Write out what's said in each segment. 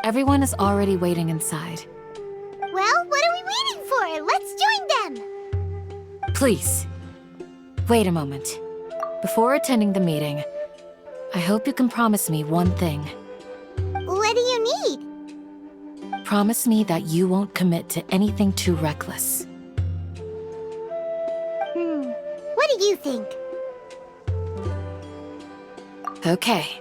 Everyone is already waiting inside. Well, what are we waiting for? Let's join them! Please, wait a moment. Before attending the meeting, I hope you can promise me one thing. What do you need? Promise me that you won't commit to anything too reckless. What do you think? Okay.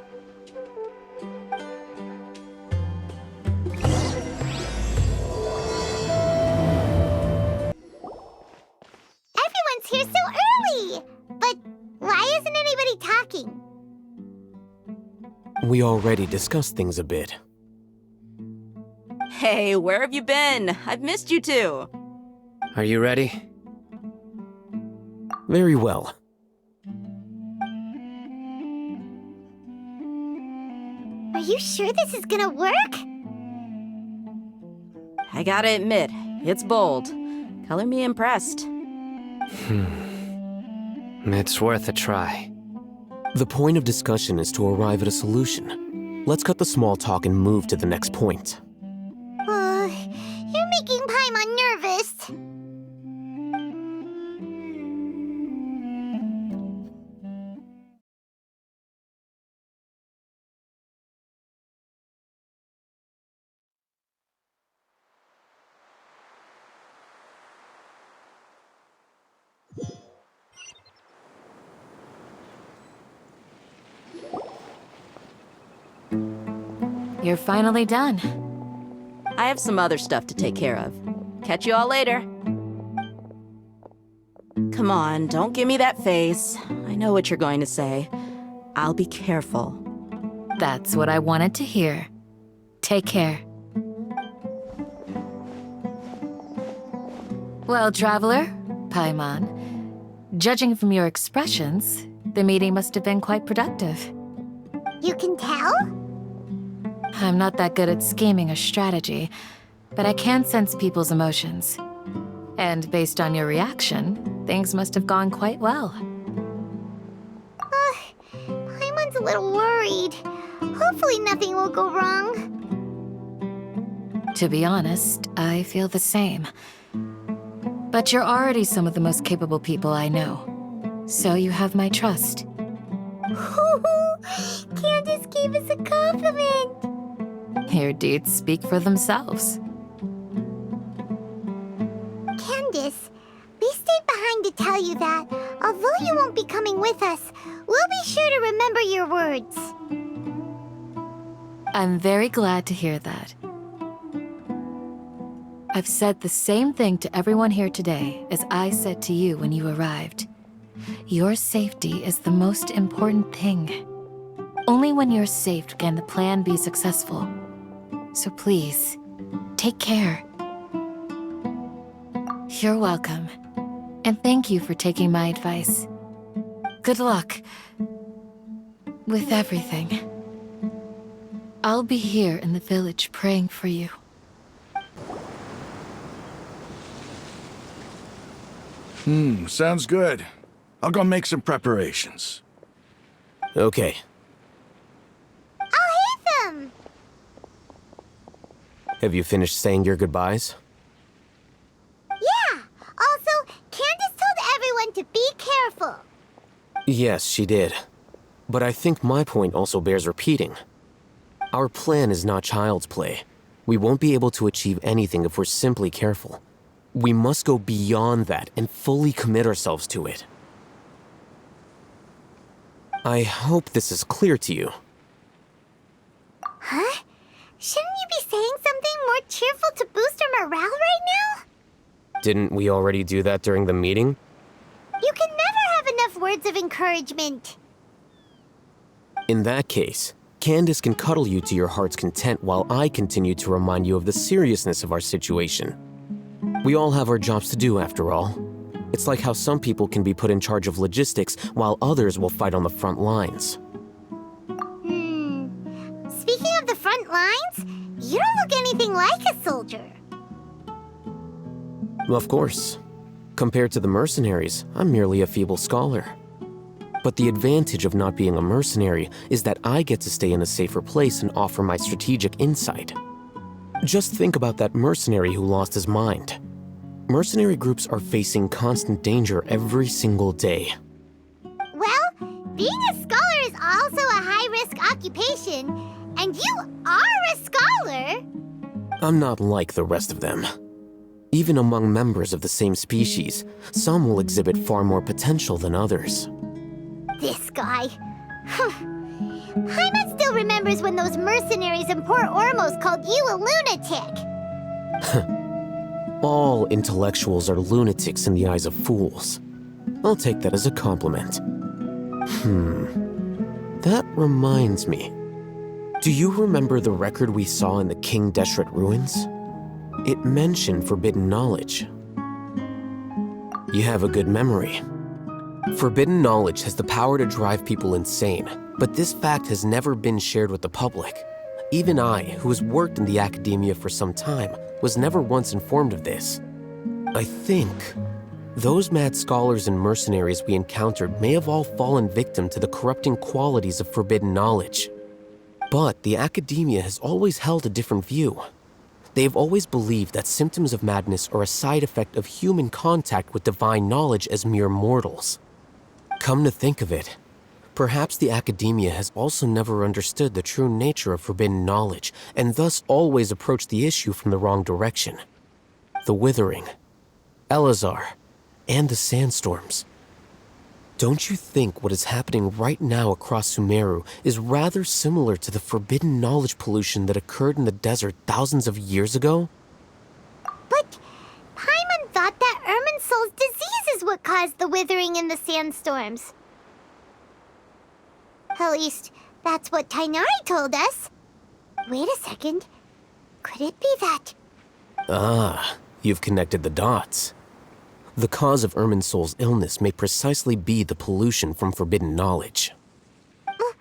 Everyone's here so early! But why isn't anybody talking? We already discussed things a bit. Hey, where have you been? I've missed you two. Are you ready? Very well. Are you sure this is gonna work? I gotta admit, it's bold. Color me impressed. It's worth a try. The point of discussion is to arrive at a solution. Let's cut the small talk and move to the next point. You're making Paimon nervous. You're finally done. I have some other stuff to take care of. Catch you all later. Come on, don't give me that face. I know what you're going to say. I'll be careful. That's what I wanted to hear. Take care. Well, traveler, Paimon, judging from your expressions, the meeting must have been quite productive. You can tell? I'm not that good at scheming a strategy, but I can sense people's emotions. And based on your reaction, things must have gone quite well. Paimon's a little worried. Hopefully nothing will go wrong. To be honest, I feel the same. But you're already some of the most capable people I know, so you have my trust. Candace gave us a compliment! Your deeds speak for themselves. Candace, we stayed behind to tell you that, although you won't be coming with us, we'll be sure to remember your words. I'm very glad to hear that. I've said the same thing to everyone here today as I said to you when you arrived. Your safety is the most important thing. Only when you're safe can the plan be successful. So please, take care. You're welcome. And thank you for taking my advice. Good luck with everything. I'll be here in the village praying for you. Sounds good. I'll go make some preparations. Okay. I'll hit them! Have you finished saying your goodbyes? Yeah! Also, Candace told everyone to be careful. Yes, she did. But I think my point also bears repeating. Our plan is not child's play. We won't be able to achieve anything if we're simply careful. We must go beyond that and fully commit ourselves to it. I hope this is clear to you. Huh? Shouldn't you be saying something more cheerful to boost our morale right now? Didn't we already do that during the meeting? You can never have enough words of encouragement. In that case, Candace can cuddle you to your heart's content while I continue to remind you of the seriousness of our situation. We all have our jobs to do after all. It's like how some people can be put in charge of logistics while others will fight on the front lines. Speaking of the front lines, you don't look anything like a soldier. Of course. Compared to the mercenaries, I'm merely a feeble scholar. But the advantage of not being a mercenary is that I get to stay in a safer place and offer my strategic insight. Just think about that mercenary who lost his mind. Mercenary groups are facing constant danger every single day. Well, being a scholar is also a high-risk occupation, and you are a scholar. I'm not like the rest of them. Even among members of the same species, some will exhibit far more potential than others. This guy. Paimon still remembers when those mercenaries in Port Ormos called you a lunatic. All intellectuals are lunatics in the eyes of fools. I'll take that as a compliment. That reminds me. Do you remember the record we saw in the King Deshret ruins? It mentioned forbidden knowledge. You have a good memory. Forbidden knowledge has the power to drive people insane, but this fact has never been shared with the public. Even I, who has worked in the academia for some time, was never once informed of this. I think those mad scholars and mercenaries we encountered may have all fallen victim to the corrupting qualities of forbidden knowledge. But the academia has always held a different view. They have always believed that symptoms of madness are a side effect of human contact with divine knowledge as mere mortals. Come to think of it, perhaps the academia has also never understood the true nature of forbidden knowledge, and thus always approached the issue from the wrong direction. The Withering, Elazar, and the sandstorms. Don't you think what is happening right now across Sumeru is rather similar to the forbidden knowledge pollution that occurred in the desert thousands of years ago? But Paimon thought that Irminsul's disease is what caused the withering and the sandstorms. At least, that's what Tainari told us. Wait a second. Could it be that? Ah, you've connected the dots. The cause of Irminsul's illness may precisely be the pollution from forbidden knowledge. But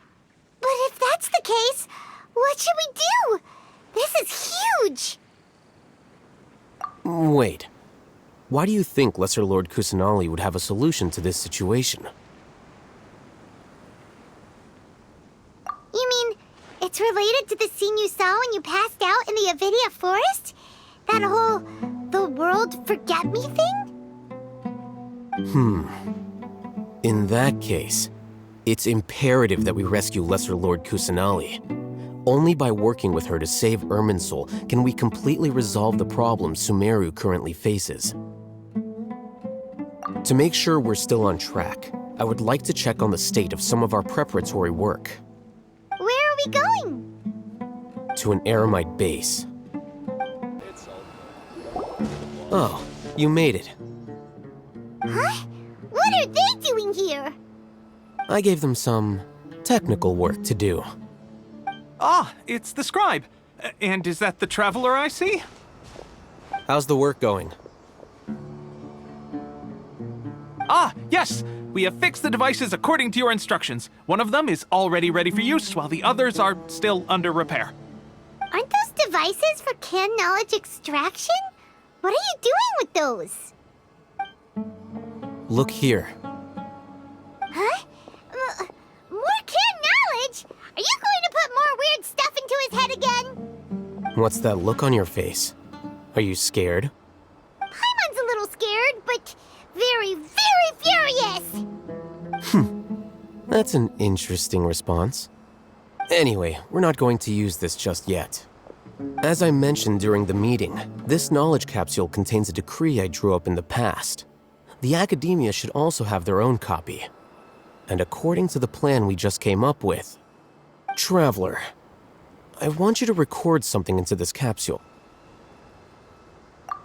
if that's the case, what should we do? This is huge! Wait. Why do you think Lesser Lord Kusanali would have a solution to this situation? You mean, it's related to the scene you saw when you passed out in the Avidia forest? That whole, the world forget me thing? In that case, it's imperative that we rescue Lesser Lord Kusanali. Only by working with her to save Irminsul can we completely resolve the problems Sumeru currently faces. To make sure we're still on track, I would like to check on the state of some of our preparatory work. Where are we going? To an Eremite base. Oh, you made it. Huh? What are they doing here? I gave them some technical work to do. Ah, it's the scribe. And is that the traveler I see? How's the work going? Ah, yes! We have fixed the devices according to your instructions. One of them is already ready for use, while the others are still under repair. Aren't those devices for canned knowledge extraction? What are you doing with those? Look here. Huh? More canned knowledge? Are you going to put more weird stuff into his head again? What's that look on your face? Are you scared? Paimon's a little scared, but very, very furious! That's an interesting response. Anyway, we're not going to use this just yet. As I mentioned during the meeting, this knowledge capsule contains a decree I drew up in the past. The academia should also have their own copy. And according to the plan we just came up with, Traveler, I want you to record something into this capsule.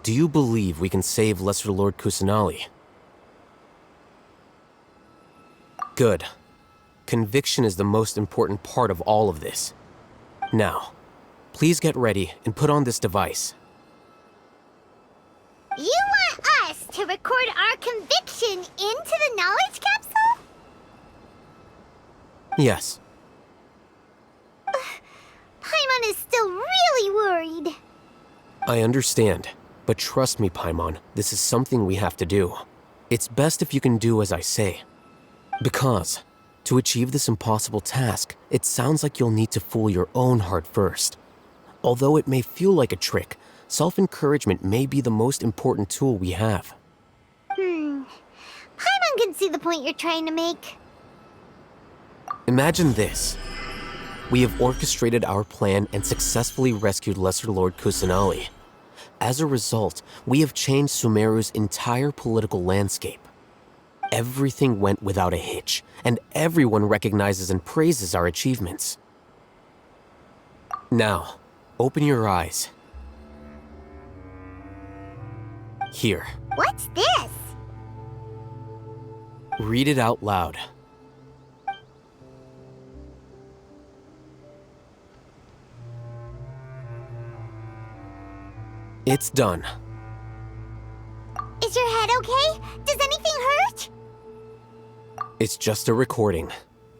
Do you believe we can save Lesser Lord Kusanali? Good. Conviction is the most important part of all of this. Now, please get ready and put on this device. You want us to record our conviction into the knowledge capsule? Yes. Paimon is still really worried. I understand, but trust me, Paimon, this is something we have to do. It's best if you can do as I say. Because, to achieve this impossible task, it sounds like you'll need to fool your own heart first. Although it may feel like a trick, self-encouragement may be the most important tool we have. Paimon can see the point you're trying to make. Imagine this. We have orchestrated our plan and successfully rescued Lesser Lord Kusanali. As a result, we have changed Sumeru's entire political landscape. Everything went without a hitch, and everyone recognizes and praises our achievements. Now, open your eyes. Here. What's this? Read it out loud. It's done. Is your head okay? Does anything hurt? It's just a recording.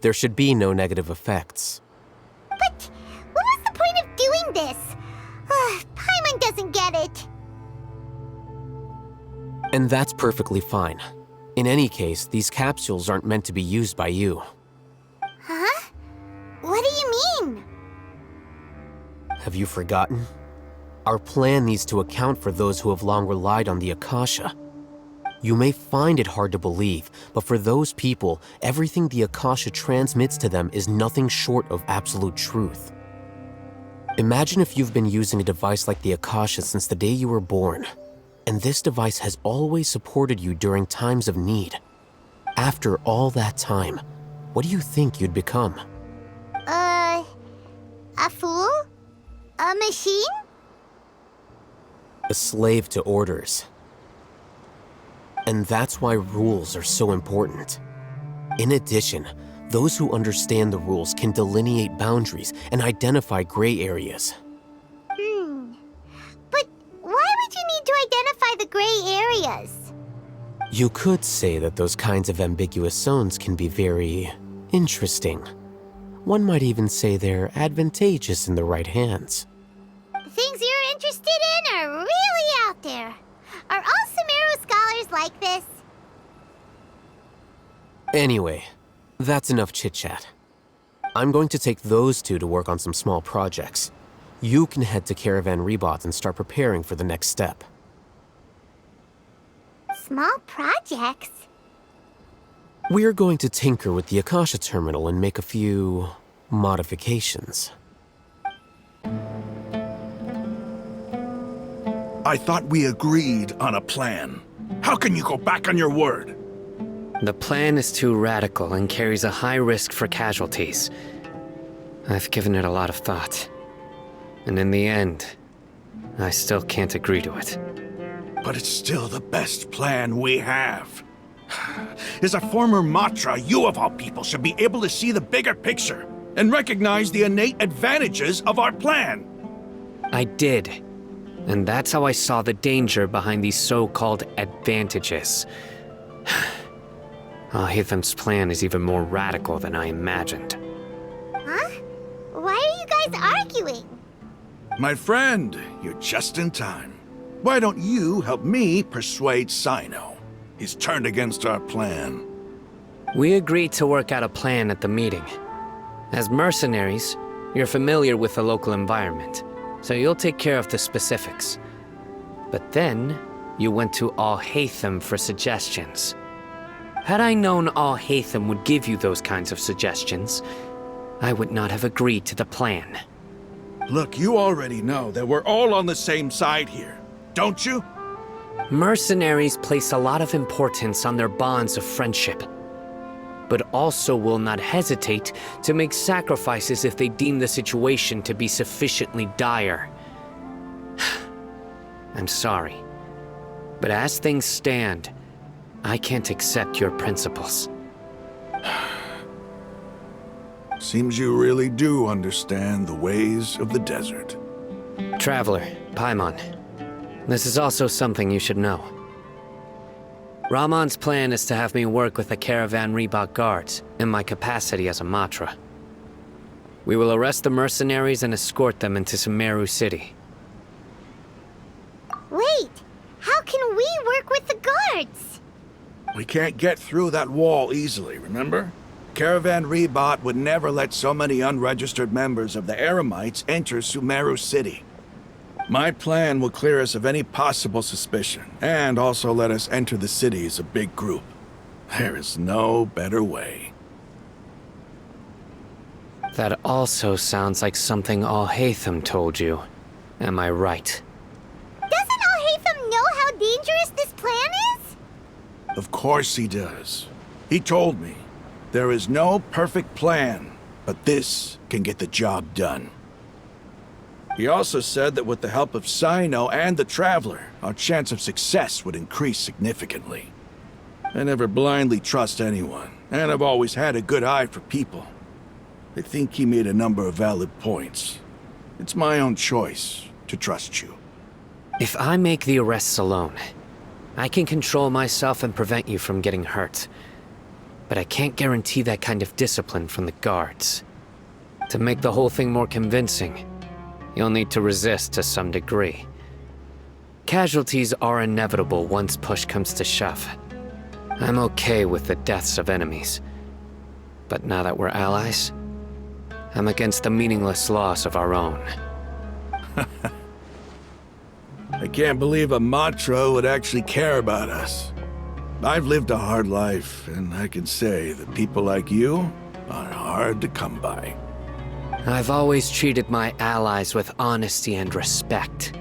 There should be no negative effects. But what was the point of doing this? Paimon doesn't get it. And that's perfectly fine. In any case, these capsules aren't meant to be used by you. Huh? What do you mean? Have you forgotten? Our plan needs to account for those who have long relied on the Akasha. You may find it hard to believe, but for those people, everything the Akasha transmits to them is nothing short of absolute truth. Imagine if you've been using a device like the Akasha since the day you were born, and this device has always supported you during times of need. After all that time, what do you think you'd become? A fool? A machine? A slave to orders. And that's why rules are so important. In addition, those who understand the rules can delineate boundaries and identify gray areas. But why would you need to identify the gray areas? You could say that those kinds of ambiguous zones can be very interesting. One might even say they're advantageous in the right hands. The things you're interested in are really out there. Are all Sumeru scholars like this? Anyway, that's enough chit-chat. I'm going to take those two to work on some small projects. You can head to Caravan Rebot and start preparing for the next step. Small projects? We're going to tinker with the Akasha terminal and make a few modifications. I thought we agreed on a plan. How can you go back on your word? The plan is too radical and carries a high risk for casualties. I've given it a lot of thought. And in the end, I still can't agree to it. But it's still the best plan we have. As a former Matra, you of all people should be able to see the bigger picture and recognize the innate advantages of our plan. I did. And that's how I saw the danger behind these so-called advantages. Hitham's plan is even more radical than I imagined. Huh? Why are you guys arguing? My friend, you're just in time. Why don't you help me persuade Sino? He's turned against our plan. We agreed to work out a plan at the meeting. As mercenaries, you're familiar with the local environment, so you'll take care of the specifics. But then, you went to Al-Haytham for suggestions. Had I known Al-Haytham would give you those kinds of suggestions, I would not have agreed to the plan. Look, you already know that we're all on the same side here, don't you? Mercenaries place a lot of importance on their bonds of friendship, but also will not hesitate to make sacrifices if they deem the situation to be sufficiently dire. I'm sorry, but as things stand, I can't accept your principles. Seems you really do understand the ways of the desert. Traveler, Paimon, this is also something you should know. Ramon's plan is to have me work with the Caravan Rebot guards in my capacity as a Matra. We will arrest the mercenaries and escort them into Sumeru City. Wait, how can we work with the guards? We can't get through that wall easily, remember? Caravan Rebot would never let so many unregistered members of the Eremites enter Sumeru City. My plan will clear us of any possible suspicion, and also let us enter the city as a big group. There is no better way. That also sounds like something Al-Haytham told you. Am I right? Doesn't Al-Haytham know how dangerous this plan is? Of course he does. He told me, there is no perfect plan, but this can get the job done. He also said that with the help of Sino and the Traveler, our chance of success would increase significantly. I never blindly trust anyone, and I've always had a good eye for people. I think he made a number of valid points. It's my own choice to trust you. If I make the arrests alone, I can control myself and prevent you from getting hurt. But I can't guarantee that kind of discipline from the guards. To make the whole thing more convincing, you'll need to resist to some degree. Casualties are inevitable once push comes to shove. I'm okay with the deaths of enemies. But now that we're allies, I'm against the meaningless loss of our own. I can't believe a Matra would actually care about us. I've lived a hard life, and I can say that people like you are hard to come by. I've always treated my allies with honesty and respect.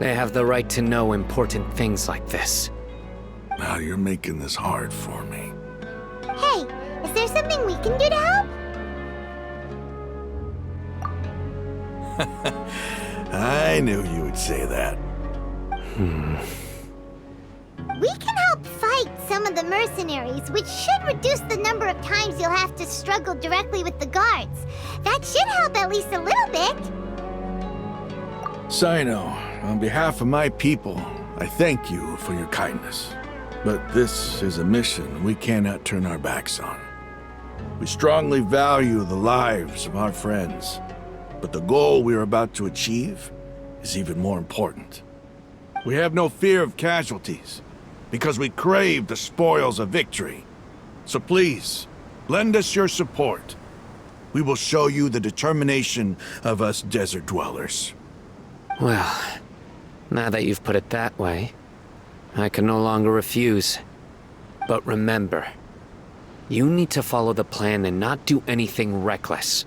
They have the right to know important things like this. Now you're making this hard for me. Hey, is there something we can do to help? I knew you would say that. We can help fight some of the mercenaries, which should reduce the number of times you'll have to struggle directly with the guards. That should help at least a little bit. Sino, on behalf of my people, I thank you for your kindness. But this is a mission we cannot turn our backs on. We strongly value the lives of our friends, but the goal we are about to achieve is even more important. We have no fear of casualties, because we crave the spoils of victory. So please, lend us your support. We will show you the determination of us desert dwellers. Well, now that you've put it that way, I can no longer refuse. But remember, you need to follow the plan and not do anything reckless.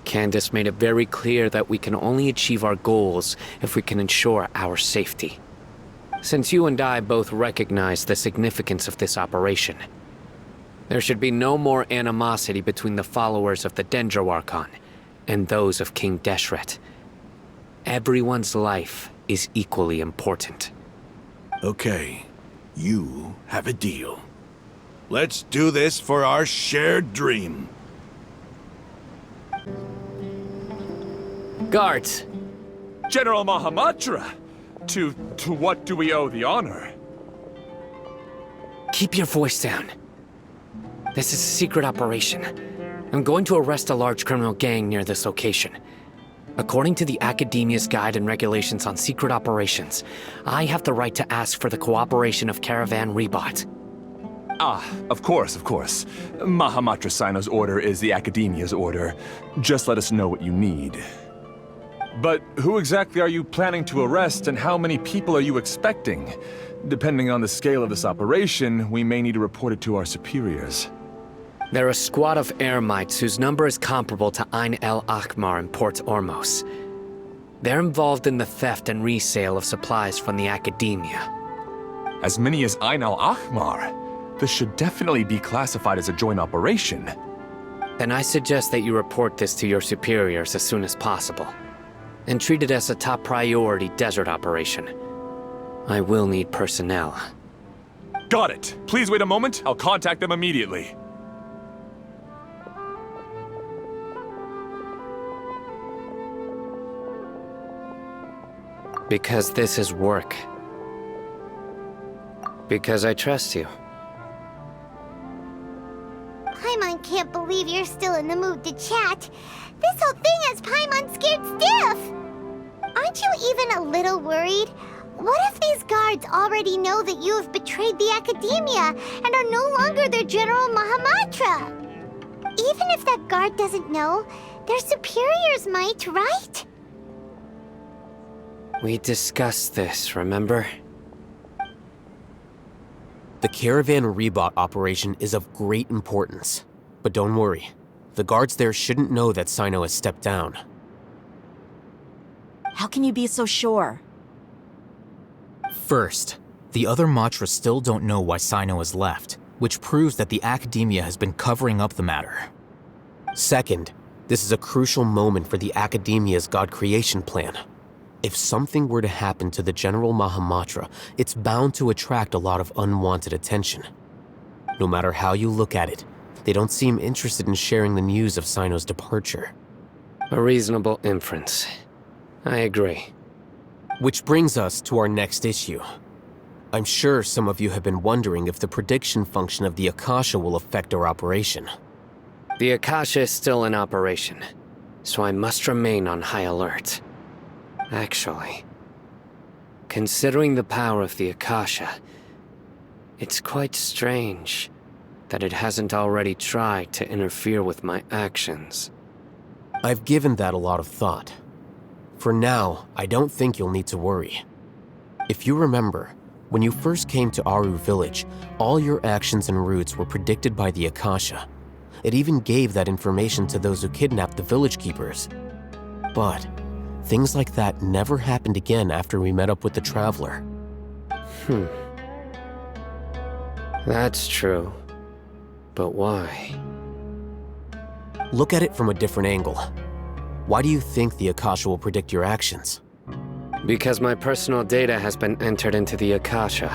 Candace made it very clear that we can only achieve our goals if we can ensure our safety. Since you and I both recognize the significance of this operation, there should be no more animosity between the followers of the Dendroarchon and those of King Deshret. Everyone's life is equally important. Okay, you have a deal. Let's do this for our shared dream. Guards! General Mahamatra! To what do we owe the honor? Keep your voice down. This is a secret operation. I'm going to arrest a large criminal gang near this location. According to the Academia's Guide and Regulations on Secret Operations, I have the right to ask for the cooperation of Caravan Rebot. Ah, of course. Mahamatra Sino's order is the Academia's order. Just let us know what you need. But who exactly are you planning to arrest, and how many people are you expecting? Depending on the scale of this operation, we may need to report it to our superiors. They're a squad of Eremites whose number is comparable to Ain el Akhmar in Port Ormos. They're involved in the theft and resale of supplies from the Academia. As many as Ain al Akhmar? This should definitely be classified as a joint operation. Then I suggest that you report this to your superiors as soon as possible, and treat it as a top priority desert operation. I will need personnel. Got it. Please wait a moment. I'll contact them immediately. Because this is work. Because I trust you. Paimon can't believe you're still in the mood to chat. This whole thing has Paimon scared stiff. Aren't you even a little worried? What if these guards already know that you have betrayed the Academia and are no longer their General Mahamatra? Even if that guard doesn't know, their superiors might, right? We discussed this, remember? The Caravan Rebot operation is of great importance. But don't worry, the guards there shouldn't know that Sino has stepped down. How can you be so sure? First, the other Matra still don't know why Sino has left, which proves that the Academia has been covering up the matter. Second, this is a crucial moment for the Academia's God creation plan. If something were to happen to the General Mahamatra, it's bound to attract a lot of unwanted attention. No matter how you look at it, they don't seem interested in sharing the news of Sino's departure. A reasonable inference. I agree. Which brings us to our next issue. I'm sure some of you have been wondering if the prediction function of the Akasha will affect our operation. The Akasha is still in operation, so I must remain on high alert. Actually, considering the power of the Akasha, it's quite strange that it hasn't already tried to interfere with my actions. I've given that a lot of thought. For now, I don't think you'll need to worry. If you remember, when you first came to Aru Village, all your actions and routes were predicted by the Akasha. It even gave that information to those who kidnapped the village keepers. But things like that never happened again after we met up with the Traveler. That's true. But why? Look at it from a different angle. Why do you think the Akasha will predict your actions? Because my personal data has been entered into the Akasha.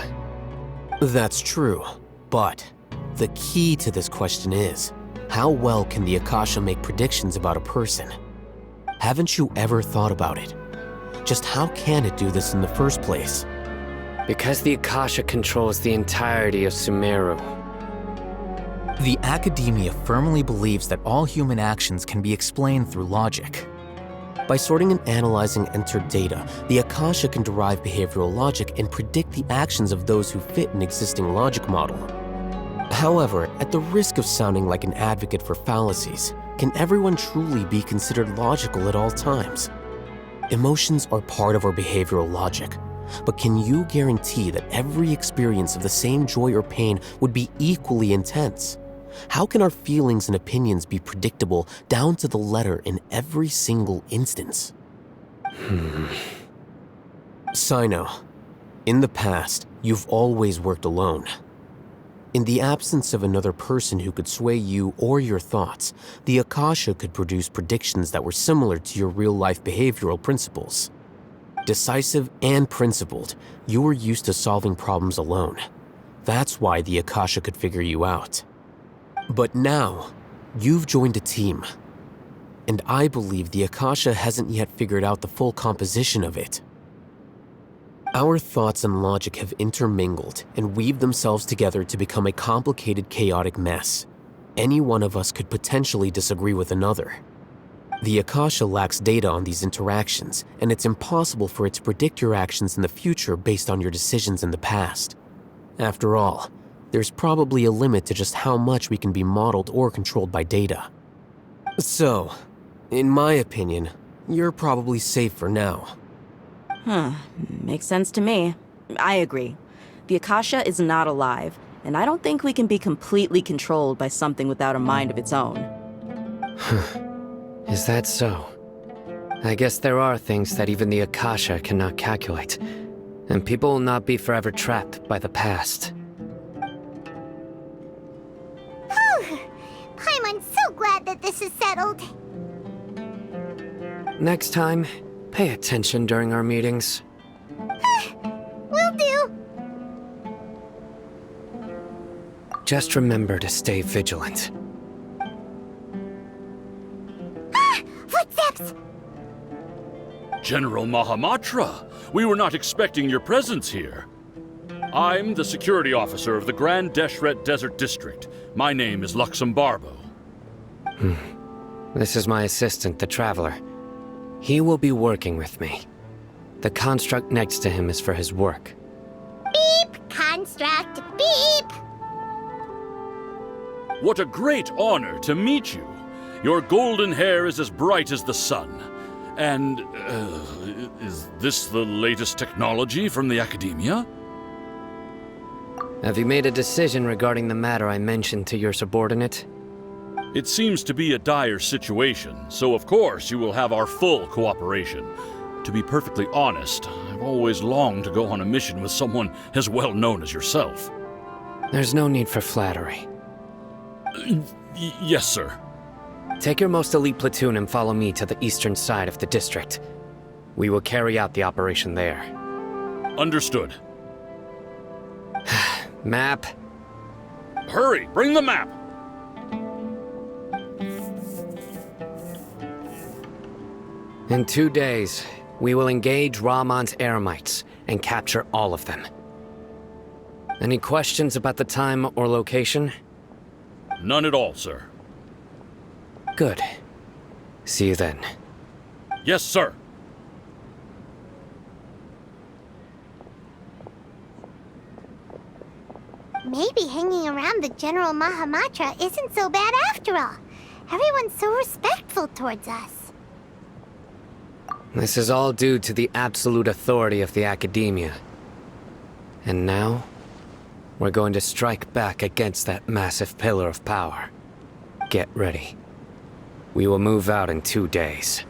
That's true, but the key to this question is, how well can the Akasha make predictions about a person? Haven't you ever thought about it? Just how can it do this in the first place? Because the Akasha controls the entirety of Sumeru. The Academia firmly believes that all human actions can be explained through logic. By sorting and analyzing entered data, the Akasha can derive behavioral logic and predict the actions of those who fit an existing logic model. However, at the risk of sounding like an advocate for fallacies, can everyone truly be considered logical at all times? Emotions are part of our behavioral logic, but can you guarantee that every experience of the same joy or pain would be equally intense? How can our feelings and opinions be predictable down to the letter in every single instance? Sino, in the past, you've always worked alone. In the absence of another person who could sway you or your thoughts, the Akasha could produce predictions that were similar to your real-life behavioral principles. Decisive and principled, you were used to solving problems alone. That's why the Akasha could figure you out. But now, you've joined a team. And I believe the Akasha hasn't yet figured out the full composition of it. Our thoughts and logic have intermingled and weaved themselves together to become a complicated, chaotic mess. Any one of us could potentially disagree with another. The Akasha lacks data on these interactions, and it's impossible for it to predict your actions in the future based on your decisions in the past. After all, there's probably a limit to just how much we can be modeled or controlled by data. So, in my opinion, you're probably safe for now. Makes sense to me. I agree. The Akasha is not alive, and I don't think we can be completely controlled by something without a mind of its own. Is that so? I guess there are things that even the Akasha cannot calculate, and people will not be forever trapped by the past. Paimon's so glad that this is settled. Next time, pay attention during our meetings. Will do. Just remember to stay vigilant. Footsteps! General Mahamatra, we were not expecting your presence here. I'm the security officer of the Grand Deshret Desert District. My name is Luxembarbo. This is my assistant, the Traveler. He will be working with me. The construct next to him is for his work. Beep! Construct, beep! What a great honor to meet you. Your golden hair is as bright as the sun. And, is this the latest technology from the Academia? Have you made a decision regarding the matter I mentioned to your subordinate? It seems to be a dire situation, so of course you will have our full cooperation. To be perfectly honest, I've always longed to go on a mission with someone as well known as yourself. There's no need for flattery. Yes, sir. Take your most elite platoon and follow me to the eastern side of the district. We will carry out the operation there. Understood. Map. Hurry, bring the map! In 2 days, we will engage Rahman's Eremites and capture all of them. Any questions about the time or location? None at all, sir. Good. See you then. Yes, sir. Maybe hanging around the General Mahamatra isn't so bad after all. Everyone's so respectful towards us. This is all due to the absolute authority of the Academia. And now, we're going to strike back against that massive pillar of power. Get ready. We will move out in 2 days.